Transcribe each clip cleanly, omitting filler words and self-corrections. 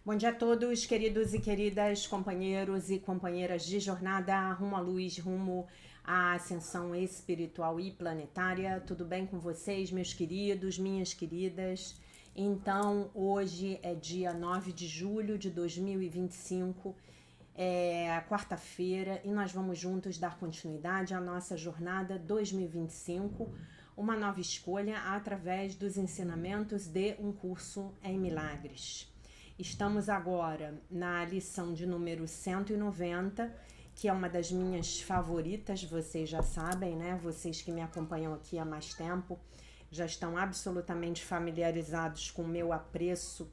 Bom dia a todos, queridos e queridas companheiros e companheiras de jornada rumo à luz, rumo à ascensão espiritual e planetária. Tudo bem com vocês, meus queridos, minhas queridas? Então, hoje é dia 9 de julho de 2025, é quarta-feira, e nós vamos juntos dar continuidade à nossa jornada 2025, uma nova escolha através dos ensinamentos de um curso em milagres. Estamos agora na lição de número 190, que é uma das minhas favoritas, vocês já sabem, né? Vocês que me acompanham aqui há mais tempo já estão absolutamente familiarizados com o meu apreço,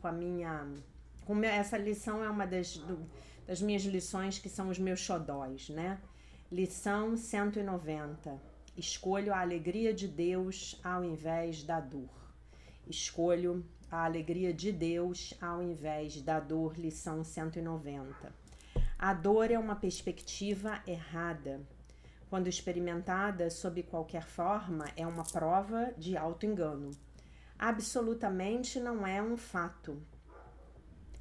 essa lição é uma das minhas lições que são os meus xodóis, né? Lição 190. Escolho a alegria de Deus ao invés da dor. Escolho a alegria de Deus ao invés da dor, lição 190. A dor é uma perspectiva errada. Quando experimentada sob qualquer forma, é uma prova de auto-engano. Absolutamente não é um fato.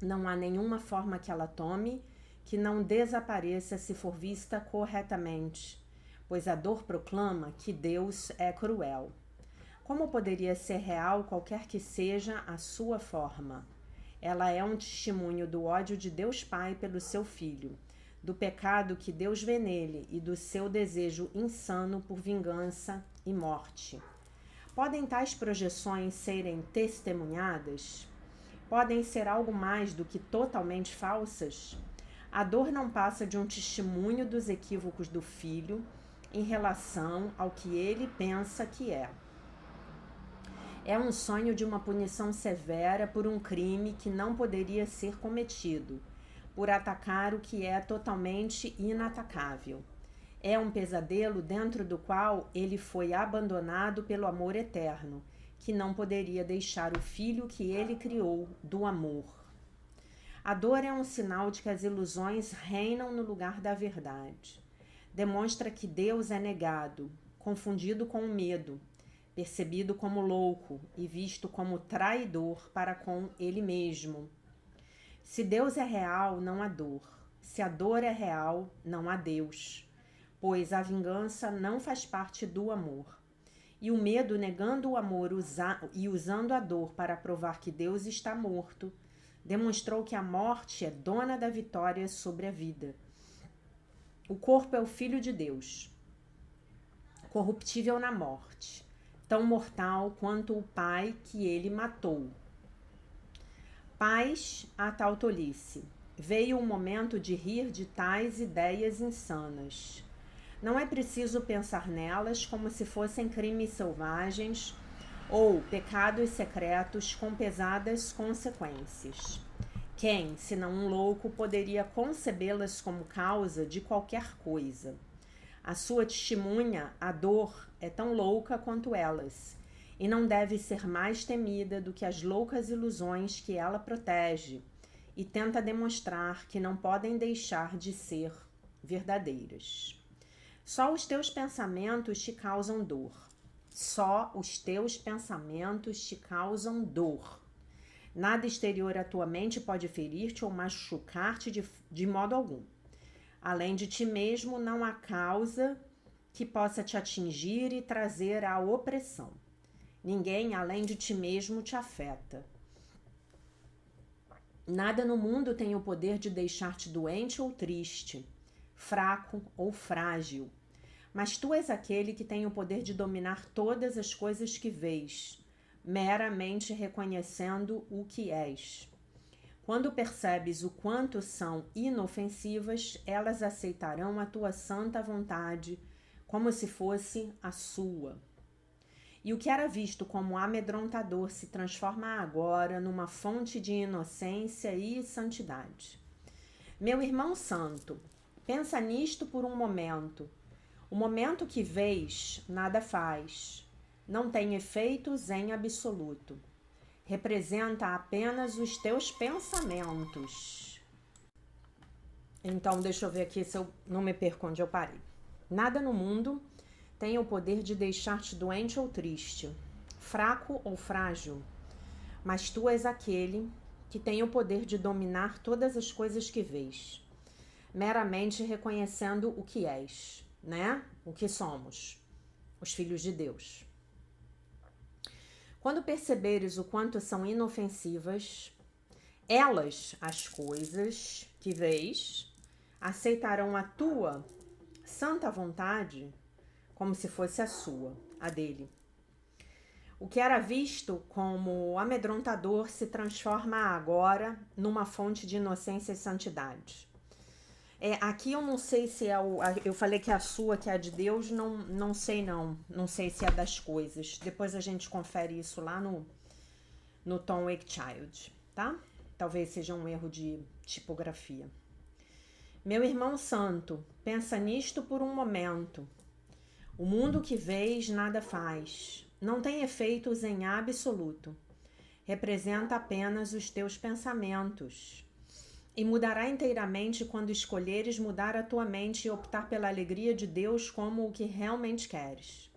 Não há nenhuma forma que ela tome que não desapareça se for vista corretamente, pois a dor proclama que Deus é cruel. Como poderia ser real qualquer que seja a sua forma? Ela é um testemunho do ódio de Deus Pai pelo seu Filho, do pecado que Deus vê nele e do seu desejo insano por vingança e morte. Podem tais projeções serem testemunhadas? Podem ser algo mais do que totalmente falsas? A dor não passa de um testemunho dos equívocos do Filho em relação ao que ele pensa que é. É um sonho de uma punição severa por um crime que não poderia ser cometido, por atacar o que é totalmente inatacável. É um pesadelo dentro do qual ele foi abandonado pelo amor eterno, que não poderia deixar o filho que ele criou do amor. A dor é um sinal de que as ilusões reinam no lugar da verdade. Demonstra que Deus é negado, confundido com o medo, percebido como louco e visto como traidor para com ele mesmo. Se Deus é real, não há dor. Se a dor é real, não há Deus, pois a vingança não faz parte do amor. E o medo, negando o amor e usando a dor para provar que Deus está morto, demonstrou que a morte é dona da vitória sobre a vida. O corpo é o Filho de Deus, corruptível na morte, tão mortal quanto o Pai que ele matou. Paz a tal tolice. Veio o momento de rir de tais ideias insanas. Não é preciso pensar nelas como se fossem crimes selvagens ou pecados secretos com pesadas consequências. Quem, senão um louco, poderia concebê-las como causa de qualquer coisa? A sua testemunha, a dor, é tão louca quanto elas, e não deve ser mais temida do que as loucas ilusões que ela protege e tenta demonstrar que não podem deixar de ser verdadeiras. Só os teus pensamentos te causam dor. Só os teus pensamentos te causam dor. Nada exterior à tua mente pode ferir-te ou machucar-te de modo algum. Além de ti mesmo, não há causa que possa te atingir e trazer a opressão. Ninguém, além de ti mesmo, te afeta. Nada no mundo tem o poder de deixar-te doente ou triste, fraco ou frágil. Mas tu és aquele que tem o poder de dominar todas as coisas que vês, meramente reconhecendo o que és. Quando percebes o quanto são inofensivas, elas aceitarão a tua santa vontade como se fosse a sua. E o que era visto como amedrontador se transforma agora numa fonte de inocência e santidade. Meu irmão santo, pensa nisto por um momento. O momento que vês nada faz, não tem efeitos em absoluto. Representa apenas os teus pensamentos. Então, deixa eu ver aqui se eu não me perco onde eu parei. Nada no mundo tem o poder de deixar-te doente ou triste, fraco ou frágil, mas tu és aquele que tem o poder de dominar todas as coisas que vês, meramente reconhecendo o que és, né? O que somos, os filhos de Deus. Quando perceberes o quanto são inofensivas, elas, as coisas que vês, aceitarão a tua santa vontade como se fosse a sua, a dele. O que era visto como amedrontador se transforma agora numa fonte de inocência e santidade. Aqui eu não sei se é eu falei que é a sua, que é a de Deus, não sei não. Não sei se é das coisas. Depois a gente confere isso lá no Tom Wakechild, tá? Talvez seja um erro de tipografia. Meu irmão santo, pensa nisto por um momento. O mundo que vês nada faz. Não tem efeitos em absoluto. Representa apenas os teus pensamentos. E mudará inteiramente quando escolheres mudar a tua mente e optar pela alegria de Deus como o que realmente queres.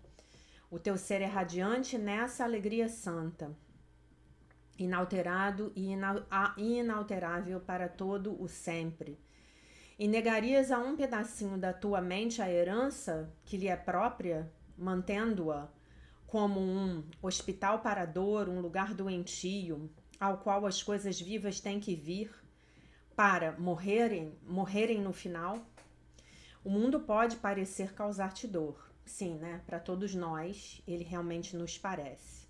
O teu ser é radiante nessa alegria santa, inalterado e inalterável para todo o sempre. E negarias a um pedacinho da tua mente a herança que lhe é própria, mantendo-a como um hospital para a dor, um lugar doentio, ao qual as coisas vivas têm que vir para morrerem no final? O mundo pode parecer causar-te dor. Sim, né? Para todos nós, ele realmente nos parece.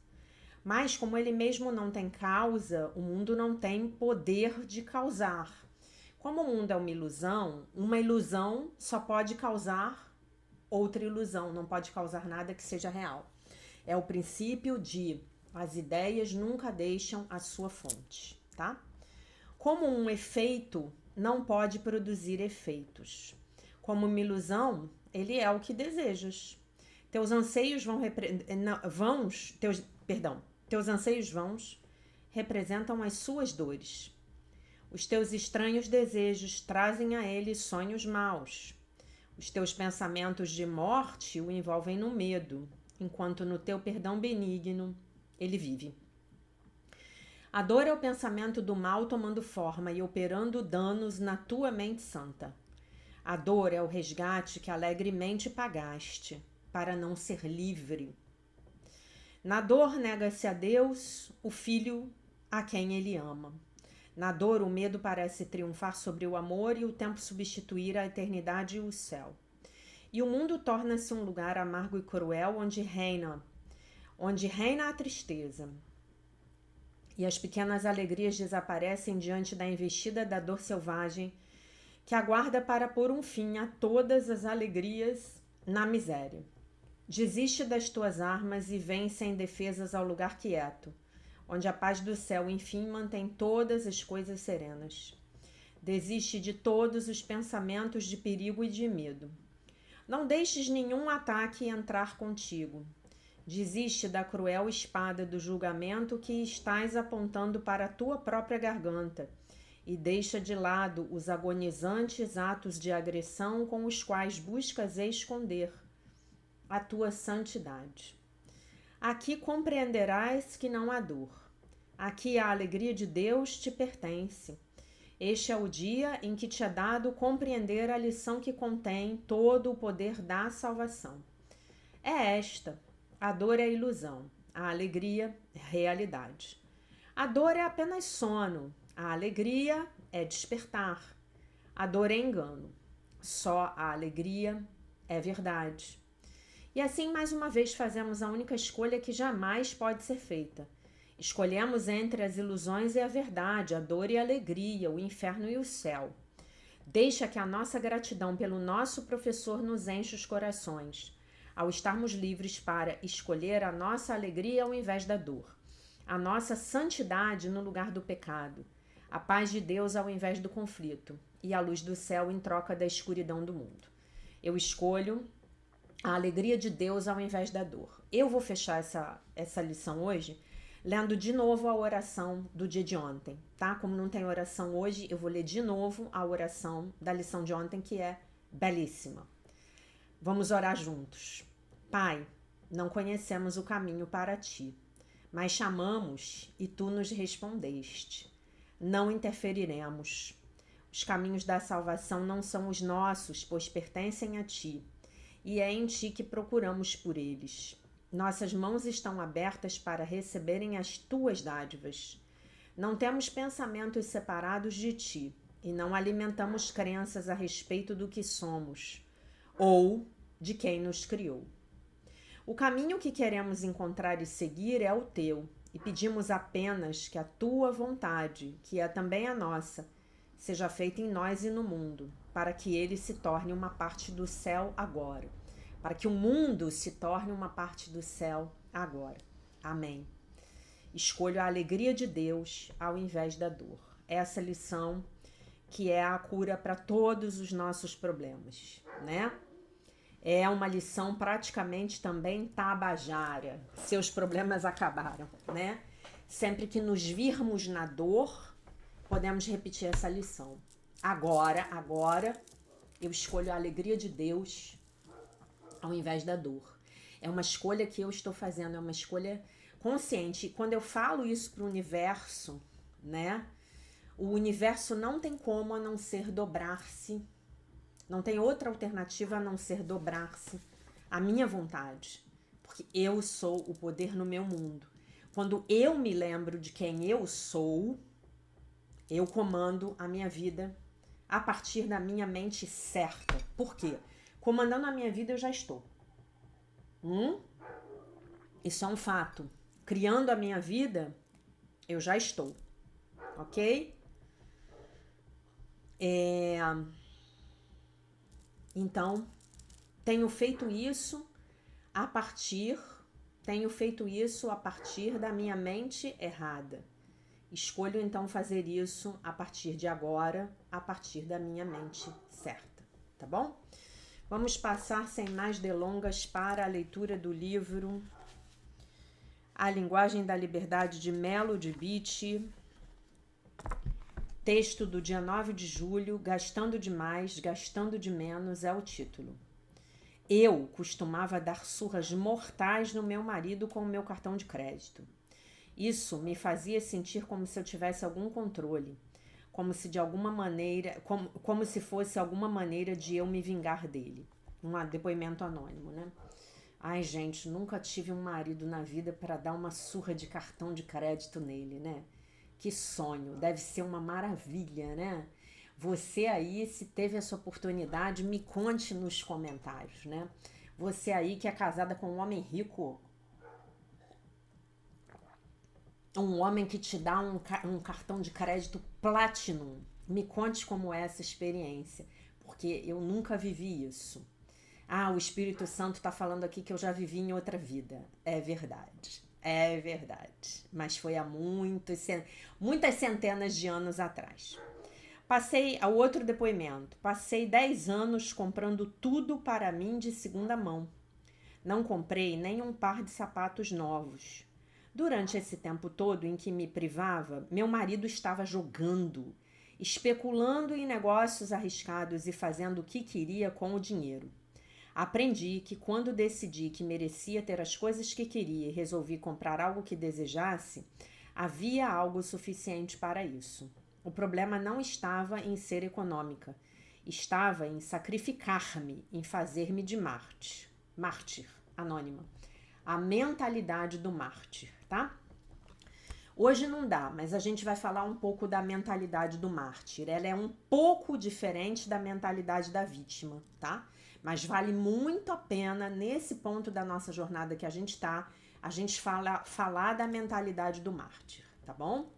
Mas como ele mesmo não tem causa, o mundo não tem poder de causar. Como o mundo é uma ilusão só pode causar outra ilusão, não pode causar nada que seja real. É o princípio de as ideias nunca deixam a sua fonte, tá? Como um efeito não pode produzir efeitos. Como uma ilusão, ele é o que desejas. Teus anseios teus anseios vãos representam as suas dores. Os teus estranhos desejos trazem a ele sonhos maus. Os teus pensamentos de morte o envolvem no medo, enquanto no teu perdão benigno ele vive. A dor é o pensamento do mal tomando forma e operando danos na tua mente santa. A dor é o resgate que alegremente pagaste para não ser livre. Na dor nega-se a Deus, o Filho a quem ele ama. Na dor o medo parece triunfar sobre o amor e o tempo substituir a eternidade e o céu. E o mundo torna-se um lugar amargo e cruel onde reina a tristeza. E as pequenas alegrias desaparecem diante da investida da dor selvagem que aguarda para pôr um fim a todas as alegrias na miséria. Desiste das tuas armas e vem sem defesas ao lugar quieto, onde a paz do céu, enfim, mantém todas as coisas serenas. Desiste de todos os pensamentos de perigo e de medo. Não deixes nenhum ataque entrar contigo. Desiste da cruel espada do julgamento que estás apontando para a tua própria garganta e deixa de lado os agonizantes atos de agressão com os quais buscas esconder a tua santidade. Aqui compreenderás que não há dor. Aqui a alegria de Deus te pertence. Este é o dia em que te é dado compreender a lição que contém todo o poder da salvação. É esta: a dor é ilusão, a alegria é realidade. A dor é apenas sono, a alegria é despertar. A dor é engano, só a alegria é verdade. E assim, mais uma vez, fazemos a única escolha que jamais pode ser feita. Escolhemos entre as ilusões e a verdade, a dor e a alegria, o inferno e o céu. Deixa que a nossa gratidão pelo nosso professor nos enche os corações, ao estarmos livres para escolher a nossa alegria ao invés da dor, a nossa santidade no lugar do pecado, a paz de Deus ao invés do conflito e a luz do céu em troca da escuridão do mundo. Eu escolho a alegria de Deus ao invés da dor. Eu vou fechar essa lição hoje lendo de novo a oração do dia de ontem, tá? Como não tem oração hoje, eu vou ler de novo a oração da lição de ontem, que é belíssima. Vamos orar juntos. Pai, não conhecemos o caminho para ti, mas chamamos e tu nos respondeste. não interferiremos. Os caminhos da salvação não são os nossos, pois pertencem a ti, e é em ti que procuramos por eles. Nossas mãos estão abertas para receberem as tuas dádivas. Não temos pensamentos separados de ti, e não alimentamos crenças a respeito do que somos, ou de quem nos criou. O caminho que queremos encontrar e seguir é o teu, e pedimos apenas que a tua vontade, que é também a nossa, seja feita em nós e no mundo, para que ele se torne uma parte do céu agora. Para que o mundo se torne uma parte do céu agora. Amém. Escolho a alegria de Deus ao invés da dor. Essa lição que é a cura para todos os nossos problemas, né? É uma lição praticamente também tabajara. Seus problemas acabaram, né? Sempre que nos virmos na dor, podemos repetir essa lição. Agora, eu escolho a alegria de Deus ao invés da dor. É uma escolha que eu estou fazendo, é uma escolha consciente. E quando eu falo isso para o universo, né? O universo não tem como a não ser dobrar-se. Não tem outra alternativa a não ser dobrar-se à minha vontade. Porque eu sou o poder no meu mundo. Quando eu me lembro de quem eu sou, eu comando a minha vida a partir da minha mente certa. Por quê? Comandando a minha vida eu já estou. Isso é um fato. Criando a minha vida, eu já estou. Ok? Então, tenho feito isso a partir da minha mente errada. Escolho então fazer isso a partir de agora, a partir da minha mente certa, tá bom? Vamos passar sem mais delongas para a leitura do livro A Linguagem da Liberdade de Melody Beattie. Texto do dia 9 de julho, Gastando Demais, Gastando de Menos é o título. Eu costumava dar surras mortais no meu marido com o meu cartão de crédito. Isso me fazia sentir como se eu tivesse algum controle, como se de alguma maneira, como se fosse alguma maneira de eu me vingar dele. Um depoimento anônimo, né? Ai, gente, nunca tive um marido na vida para dar uma surra de cartão de crédito nele, né? Que sonho, deve ser uma maravilha, né? Você aí, se teve essa oportunidade, me conte nos comentários, né? Você aí que é casada com um homem rico, um homem que te dá um cartão de crédito Platinum, me conte como é essa experiência, porque eu nunca vivi isso. Ah, o Espírito Santo está falando aqui que eu já vivi em outra vida. É verdade, mas foi há muitas centenas de anos atrás. Passei ao outro depoimento. Passei 10 anos comprando tudo para mim de segunda mão. Não comprei nem um par de sapatos novos. Durante esse tempo todo em que me privava, meu marido estava jogando, especulando em negócios arriscados e fazendo o que queria com o dinheiro. Aprendi que quando decidi que merecia ter as coisas que queria e resolvi comprar algo que desejasse, havia algo suficiente para isso. O problema não estava em ser econômica, estava em sacrificar-me, em fazer-me de mártir, anônima. A mentalidade do mártir, tá? Hoje não dá, mas a gente vai falar um pouco da mentalidade do mártir. Ela é um pouco diferente da mentalidade da vítima, tá? Mas vale muito a pena, nesse ponto da nossa jornada que a gente está, a gente falar da mentalidade do mártir, tá bom?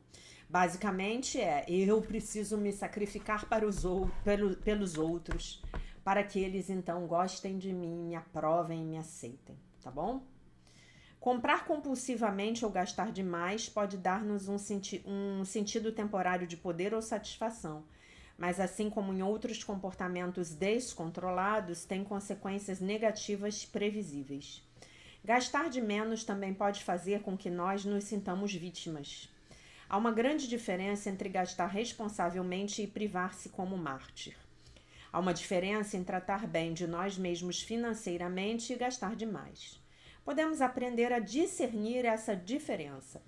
Basicamente eu preciso me sacrificar pelos outros, para que eles então gostem de mim, me aprovem e me aceitem, tá bom? Comprar compulsivamente ou gastar demais pode dar-nos um sentido temporário de poder ou satisfação, mas assim como em outros comportamentos descontrolados, tem consequências negativas previsíveis. Gastar de menos também pode fazer com que nós nos sintamos vítimas. Há uma grande diferença entre gastar responsavelmente e privar-se como mártir. Há uma diferença em tratar bem de nós mesmos financeiramente e gastar demais. Podemos aprender a discernir essa diferença.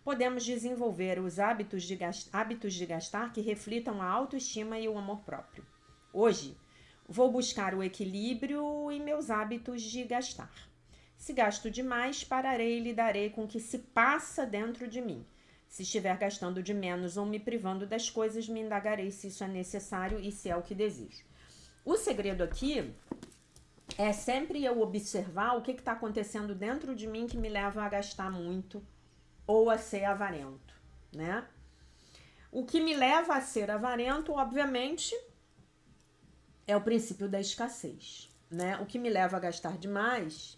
podemos desenvolver os hábitos de gastar que reflitam a autoestima e o amor próprio. Hoje, vou buscar o equilíbrio em meus hábitos de gastar. Se gasto demais, pararei e lidarei com o que se passa dentro de mim. Se estiver gastando de menos ou me privando das coisas, me indagarei se isso é necessário e se é o que desejo. O segredo aqui é sempre eu observar o que está acontecendo dentro de mim que me leva a gastar muito ou a ser avarento, né? O que me leva a ser avarento, obviamente, é o princípio da escassez, né? O que me leva a gastar demais,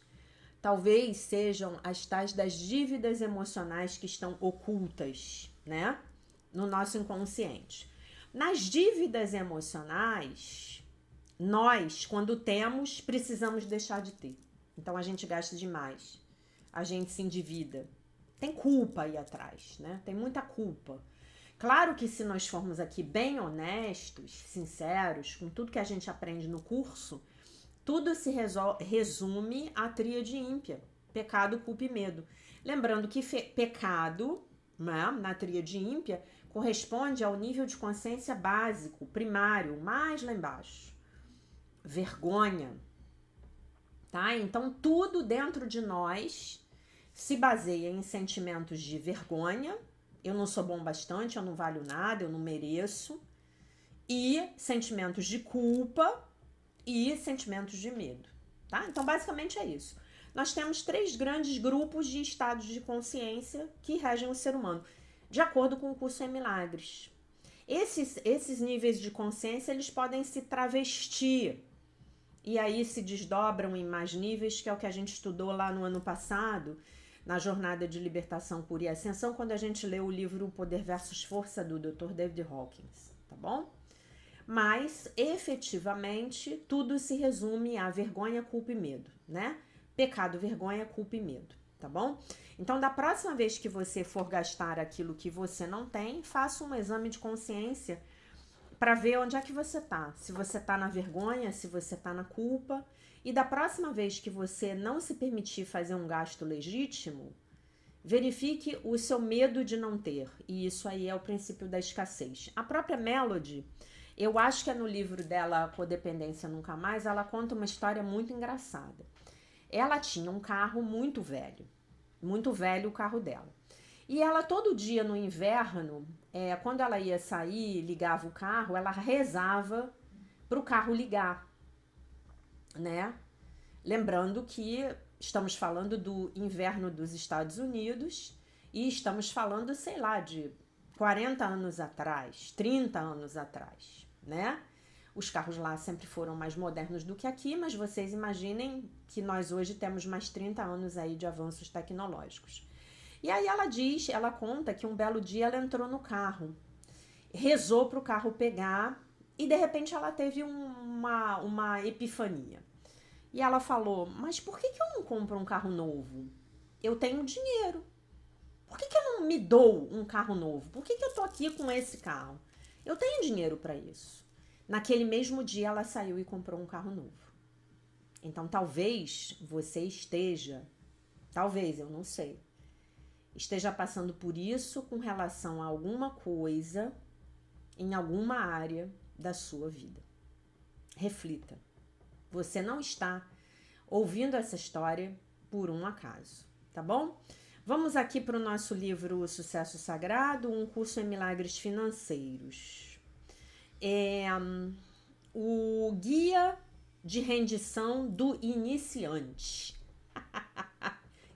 talvez sejam as tais das dívidas emocionais que estão ocultas, né? No nosso inconsciente. Nas dívidas emocionais, nós, quando temos, precisamos deixar de ter. Então a gente gasta demais, a gente se endivida. Tem culpa aí atrás, né? Tem muita culpa. Claro que se nós formos aqui bem honestos, sinceros, com tudo que a gente aprende no curso, tudo se resume à tríade ímpia: pecado, culpa e medo. Lembrando que pecado, né, na tríade ímpia, corresponde ao nível de consciência básico, primário, mais lá embaixo. Vergonha, tá? Então tudo dentro de nós se baseia em sentimentos de vergonha, eu não sou bom bastante, eu não valho nada, eu não mereço, e sentimentos de culpa e sentimentos de medo, tá? Então basicamente é isso. Nós temos 3 grandes grupos de estados de consciência que regem o ser humano, de acordo com o curso em Milagres. Esses níveis de consciência, eles podem se travestir e aí se desdobram em mais níveis, que é o que a gente estudou lá no ano passado, na Jornada de Libertação, Cura e Ascensão, quando a gente leu o livro O Poder versus Força, do Dr. David Hawkins, tá bom? Mas, efetivamente, tudo se resume a vergonha, culpa e medo, né? Pecado, vergonha, culpa e medo, tá bom? Então, da próxima vez que você for gastar aquilo que você não tem, faça um exame de consciência para ver onde é que você tá. Se você tá na vergonha, se você tá na culpa. E da próxima vez que você não se permitir fazer um gasto legítimo, verifique o seu medo de não ter. E isso aí é o princípio da escassez. A própria Melody, eu acho que é no livro dela, Codependência Nunca Mais, ela conta uma história muito engraçada. Ela tinha um carro muito velho o carro dela. E ela todo dia no inverno, quando ela ia sair, ligava o carro, ela rezava para o carro ligar, né? Lembrando que estamos falando do inverno dos Estados Unidos e estamos falando, sei lá, de 40 anos atrás, 30 anos atrás, né? Os carros lá sempre foram mais modernos do que aqui, mas vocês imaginem que nós hoje temos mais 30 anos aí de avanços tecnológicos. E aí ela conta que um belo dia ela entrou no carro, rezou para o carro pegar e de repente ela teve uma epifania. E ela falou, mas por que eu não compro um carro novo? Eu tenho dinheiro. Por que eu não me dou um carro novo? Por que eu tô aqui com esse carro? Eu tenho dinheiro para isso. Naquele mesmo dia ela saiu e comprou um carro novo. Então talvez você esteja, talvez, eu não sei, esteja passando por isso com relação a alguma coisa em alguma área da sua vida. Reflita. Você não está ouvindo essa história por um acaso, tá bom? Vamos aqui para o nosso livro O Sucesso Sagrado, um curso em milagres financeiros. O guia de rendição do iniciante.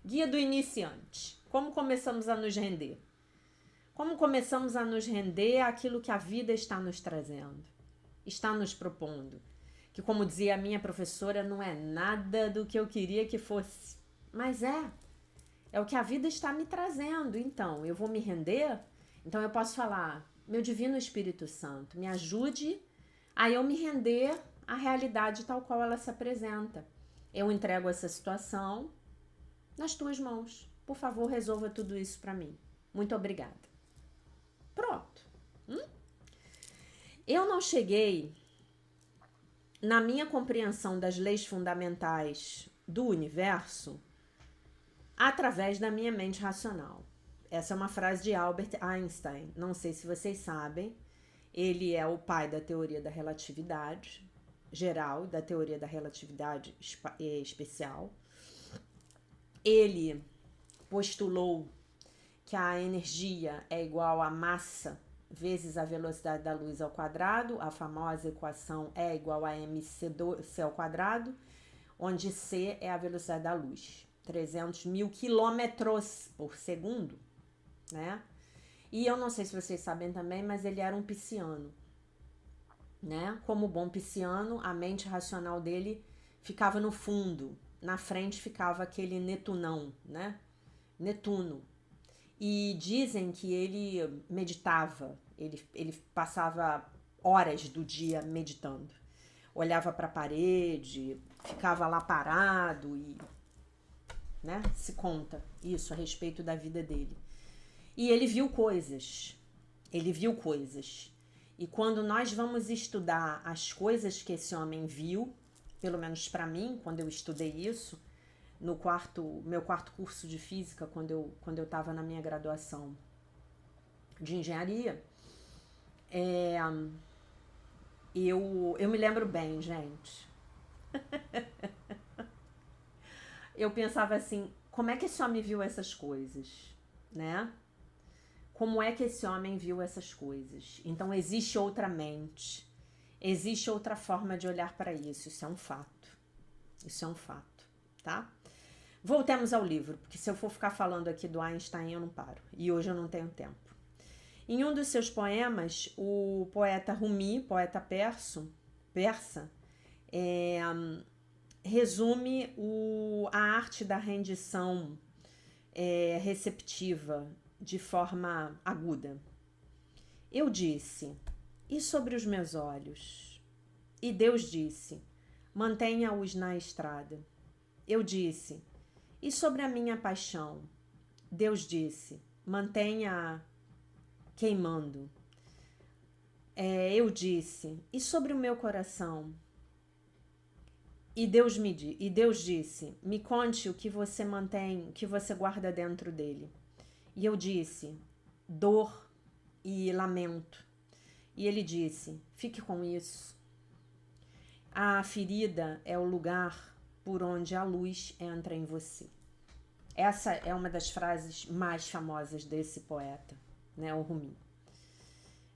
Guia do iniciante. Como começamos a nos render? Como começamos a nos render àquilo que a vida está nos trazendo, está nos propondo. Que, como dizia a minha professora, não é nada do que eu queria que fosse. Mas é o que a vida está me trazendo. Então, eu vou me render? Então, eu posso falar, meu Divino Espírito Santo, me ajude a eu me render à realidade tal qual ela se apresenta. Eu entrego essa situação nas tuas mãos. Por favor, resolva tudo isso para mim. Muito obrigada. Pronto. Eu não cheguei na minha compreensão das leis fundamentais do universo através da minha mente racional. Essa é uma frase de Albert Einstein. Não sei se vocês sabem. Ele é o pai da teoria da relatividade geral, da teoria da relatividade especial. Ele postulou que a energia é igual a massa vezes a velocidade da luz ao quadrado, a famosa equação E igual a mc ao quadrado, onde c é a velocidade da luz, 300 mil quilômetros por segundo, né? E eu não sei se vocês sabem também, mas ele era um pisciano, né? Como bom pisciano, a mente racional dele ficava no fundo, na frente ficava aquele Netunão, né? Netuno. E dizem que ele meditava, ele passava horas do dia meditando. Olhava para a parede, ficava lá parado e, né, se conta isso a respeito da vida dele. E ele viu coisas, E quando nós vamos estudar as coisas que esse homem viu, pelo menos para mim, quando eu estudei isso, no meu quarto curso de física, quando eu estava na minha graduação de engenharia, eu me lembro bem, gente. Eu pensava assim, como é que esse homem viu essas coisas, né? Como é que esse homem viu essas coisas? Então existe outra mente, existe outra forma de olhar para isso, isso é um fato, tá? Voltemos ao livro, porque se eu for ficar falando aqui do Einstein, eu não paro. E hoje eu não tenho tempo. Em um dos seus poemas, o poeta Rumi, poeta persa, resume a arte da rendição receptiva de forma aguda. Eu disse, e sobre os meus olhos? E Deus disse, mantenha-os na estrada. Eu disse, e sobre a minha paixão? Deus disse, mantenha-a queimando. Eu disse, e sobre o meu coração? E Deus disse, me conte o que você mantém, o que você guarda dentro dele. E eu disse, dor e lamento. E ele disse, fique com isso. A ferida é o lugar por onde a luz entra em você. Essa é uma das frases mais famosas desse poeta, né, o Rumi,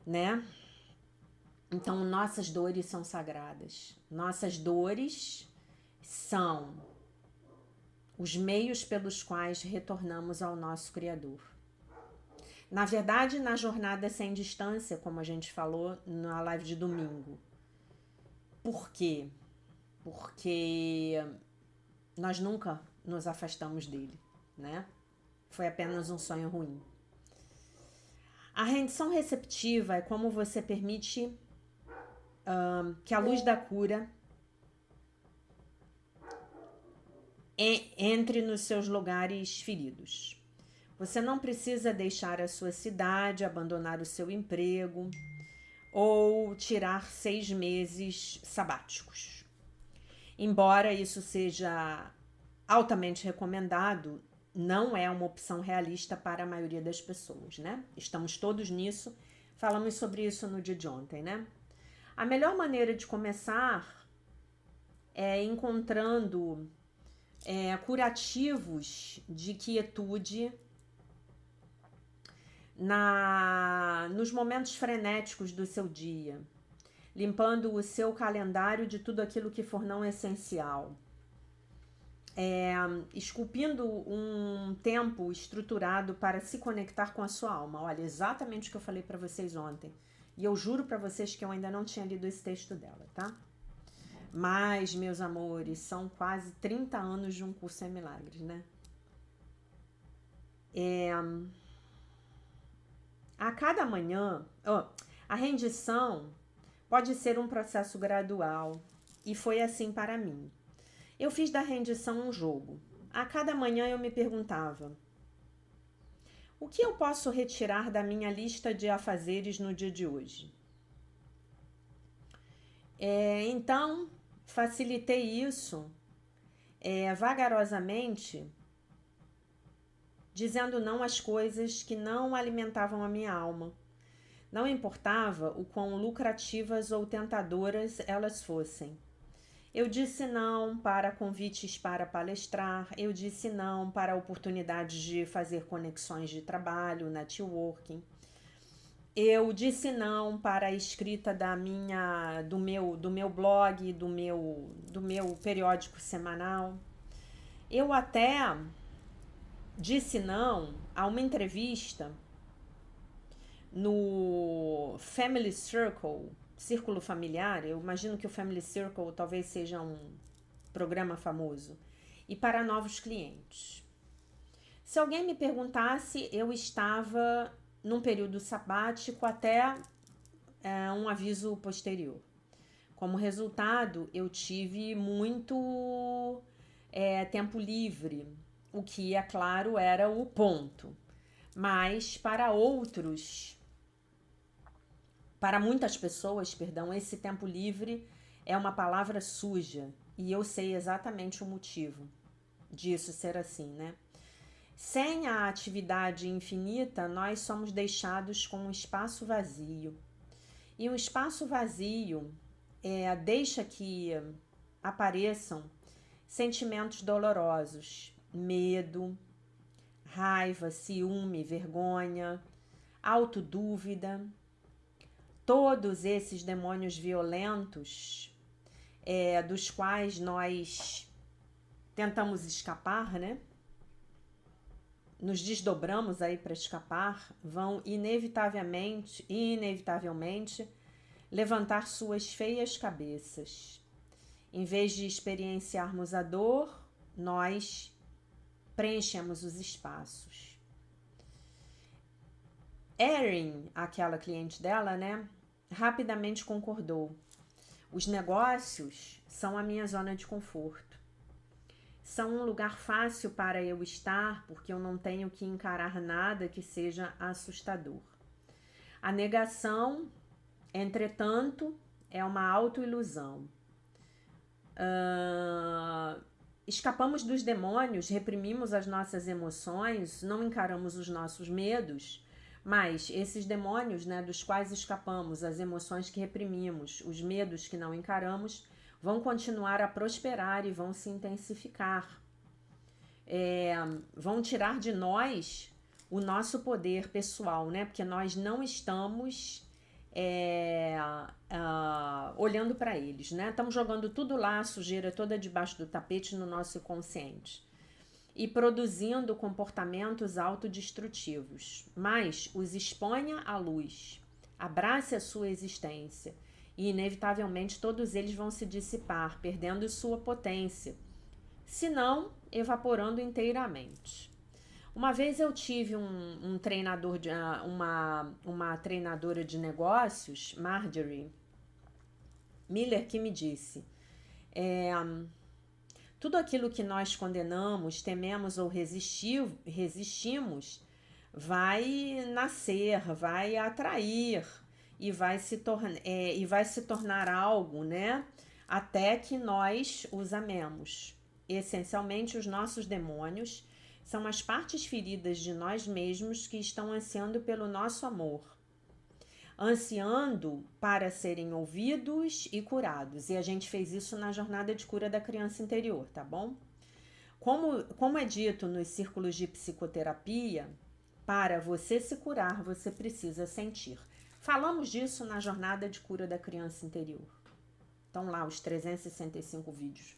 né? Então, nossas dores são sagradas. Nossas dores são os meios pelos quais retornamos ao nosso Criador. Na verdade, na jornada sem distância, como a gente falou na live de domingo. Por quê? Porque nós nunca nos afastamos dele, né? Foi apenas um sonho ruim. A rendição receptiva é como você permite que a luz da cura entre nos seus lugares feridos. Você não precisa deixar a sua cidade, abandonar o seu emprego ou tirar 6 meses sabáticos. Embora isso seja altamente recomendado, não é uma opção realista para a maioria das pessoas, né? Estamos todos nisso, falamos sobre isso no dia de ontem, né? A melhor maneira de começar é encontrando curativos de quietude nos momentos frenéticos do seu dia, limpando o seu calendário de tudo aquilo que for não essencial, esculpindo um tempo estruturado para se conectar com a sua alma. Olha, exatamente o que eu falei para vocês ontem. E eu juro para vocês que eu ainda não tinha lido esse texto dela, tá? Mas, meus amores, são quase 30 anos de um curso em milagres, né? A cada manhã, a rendição pode ser um processo gradual, e foi assim para mim. Eu fiz da rendição um jogo. A cada manhã eu me perguntava, o que eu posso retirar da minha lista de afazeres no dia de hoje? Então, facilitei isso vagarosamente dizendo não às coisas que não alimentavam a minha alma. Não importava o quão lucrativas ou tentadoras elas fossem. Eu disse não para convites para palestrar, eu disse não para oportunidades de fazer conexões de trabalho, networking. Eu disse não para a escrita do meu blog, do meu periódico semanal. Eu até disse não a uma entrevista no Family Circle, Círculo Familiar. Eu imagino que o Family Circle talvez seja um programa famoso. E para novos clientes. Se alguém me perguntasse, eu estava num período sabático até um aviso posterior. Como resultado, eu tive muito tempo livre, o que, é claro, era o ponto. Mas para outros, para muitas pessoas, perdão, esse tempo livre é uma palavra suja. E eu sei exatamente o motivo disso ser assim, né? Sem a atividade infinita, nós somos deixados com um espaço vazio. E um espaço vazio deixa que apareçam sentimentos dolorosos, medo, raiva, ciúme, vergonha, autodúvida. Todos esses demônios violentos, dos quais nós tentamos escapar, né? Nos desdobramos aí para escapar, vão inevitavelmente levantar suas feias cabeças. Em vez de experienciarmos a dor, nós preenchemos os espaços. Erin, aquela cliente dela, né, rapidamente concordou. Os negócios são a minha zona de conforto. São um lugar fácil para eu estar, porque eu não tenho que encarar nada que seja assustador. A negação, entretanto, é uma autoilusão. Escapamos dos demônios, reprimimos as nossas emoções, não encaramos os nossos medos, mas esses demônios, né, dos quais escapamos, as emoções que reprimimos, os medos que não encaramos, vão continuar a prosperar e vão se intensificar. Vão tirar de nós o nosso poder pessoal, né? Porque nós não estamos olhando para eles, né? Estamos jogando tudo lá, a sujeira toda debaixo do tapete no nosso inconsciente e produzindo comportamentos autodestrutivos. Mas os exponha à luz, abrace a sua existência e inevitavelmente todos eles vão se dissipar, perdendo sua potência, se não evaporando inteiramente. Uma vez eu tive um treinador, uma treinadora de negócios, Marjorie Miller, que me disse: tudo aquilo que nós condenamos, tememos ou resistimos vai nascer, vai atrair e vai se tornar algo, né? Até que nós os amemos. Essencialmente, os nossos demônios são as partes feridas de nós mesmos que estão ansiando pelo nosso amor, ansiando para serem ouvidos e curados. E a gente fez isso na jornada de cura da criança interior, tá bom? Como é dito nos círculos de psicoterapia, para você se curar, você precisa sentir. Falamos disso na jornada de cura da criança interior. Estão lá os 365 vídeos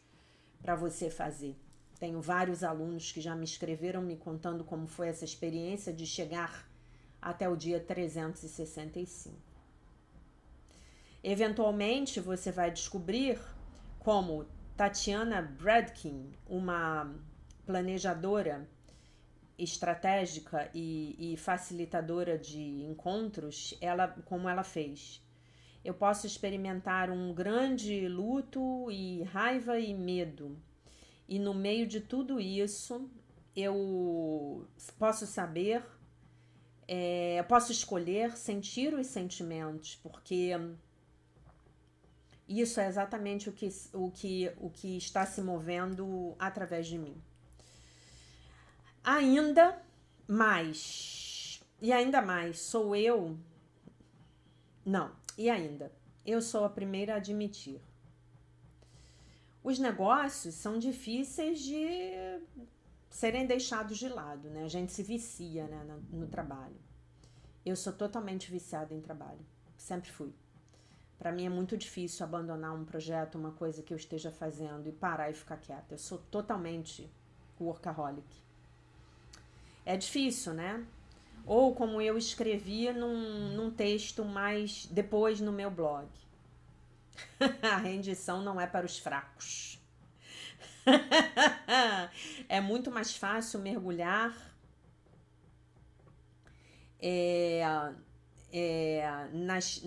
para você fazer. Tenho vários alunos que já me escreveram me contando como foi essa experiência de chegar até o dia 365. Eventualmente, você vai descobrir como Tatiana Bradkin, uma planejadora estratégica e facilitadora de encontros, como ela fez. Eu posso experimentar um grande luto e raiva e medo. E no meio de tudo isso, eu posso saber, eu posso escolher sentir os sentimentos, porque isso é exatamente o que está se movendo através de mim. Ainda Mas, e ainda mais, sou eu... Não, e ainda, eu sou a primeira a admitir. Os negócios são difíceis de serem deixados de lado, né? A gente se vicia, né, no trabalho. Eu sou totalmente viciada em trabalho, sempre fui. Para mim é muito difícil abandonar um projeto, uma coisa que eu esteja fazendo e parar e ficar quieta. Eu sou totalmente workaholic. É difícil, né? Ou como eu escrevi num texto mais depois no meu blog. A rendição não é para os fracos. É muito mais fácil mergulhar nas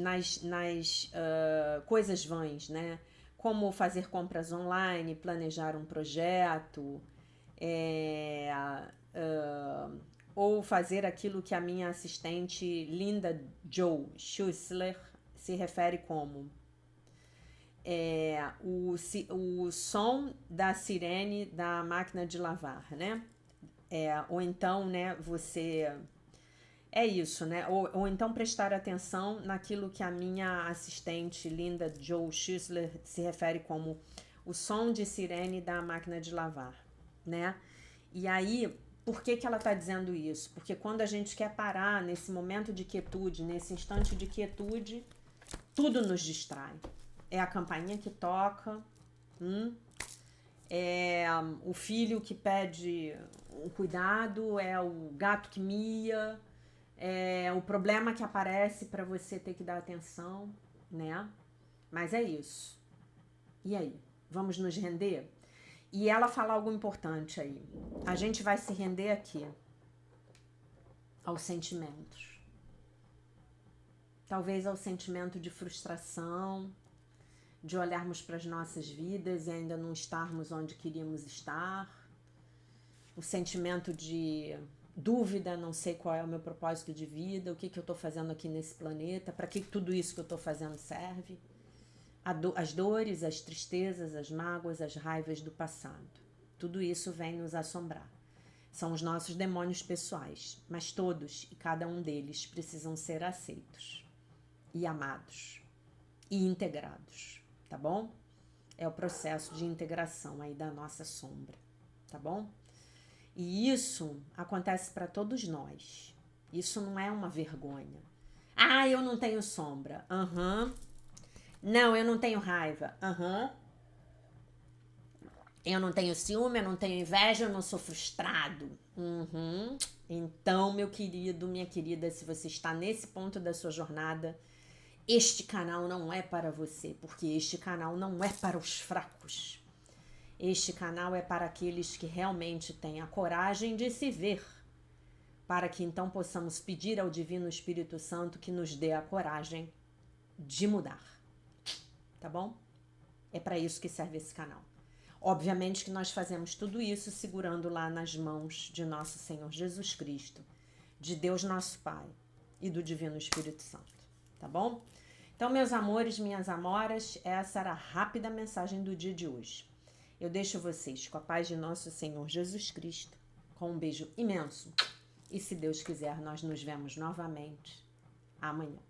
coisas vãs, né? Como fazer compras online, planejar um projeto, ou fazer aquilo que a minha assistente Linda Jo Schussler se refere como o som da sirene da máquina de lavar, né? Ou então, né, você... É isso, né? Ou então prestar atenção naquilo que a minha assistente Linda Jo Schussler se refere como o som de sirene da máquina de lavar, né? E aí, por que ela está dizendo isso? Porque quando a gente quer parar nesse momento de quietude, nesse instante de quietude, tudo nos distrai. É a campainha que toca, é o filho que pede um cuidado, é o gato que mia, é o problema que aparece para você ter que dar atenção, né? Mas é isso. E aí? Vamos nos render? E ela fala algo importante aí. A gente vai se render aqui aos sentimentos. Talvez ao sentimento de frustração, de olharmos para as nossas vidas e ainda não estarmos onde queríamos estar. O sentimento de dúvida, não sei qual é o meu propósito de vida, o que eu estou fazendo aqui nesse planeta, para que tudo isso que eu estou fazendo serve. As dores, as tristezas, as mágoas, as raivas do passado. Tudo isso vem nos assombrar. São os nossos demônios pessoais, mas todos e cada um deles precisam ser aceitos e amados e integrados, tá bom? É o processo de integração aí da nossa sombra, tá bom? E isso acontece para todos nós. Isso não é uma vergonha. Ah, eu não tenho sombra. Não, eu não tenho raiva. Eu não tenho ciúme, eu não tenho inveja, eu não sou frustrado. Então, meu querido, minha querida, se você está nesse ponto da sua jornada, este canal não é para você, porque este canal não é para os fracos. Este canal é para aqueles que realmente têm a coragem de se ver, para que então possamos pedir ao Divino Espírito Santo que nos dê a coragem de mudar. Tá bom? É para isso que serve esse canal. Obviamente que nós fazemos tudo isso segurando lá nas mãos de nosso Senhor Jesus Cristo, de Deus nosso Pai e do Divino Espírito Santo. Tá bom? Então, meus amores, minhas amoras, essa era a rápida mensagem do dia de hoje. Eu deixo vocês com a paz de nosso Senhor Jesus Cristo, com um beijo imenso. E se Deus quiser, nós nos vemos novamente amanhã.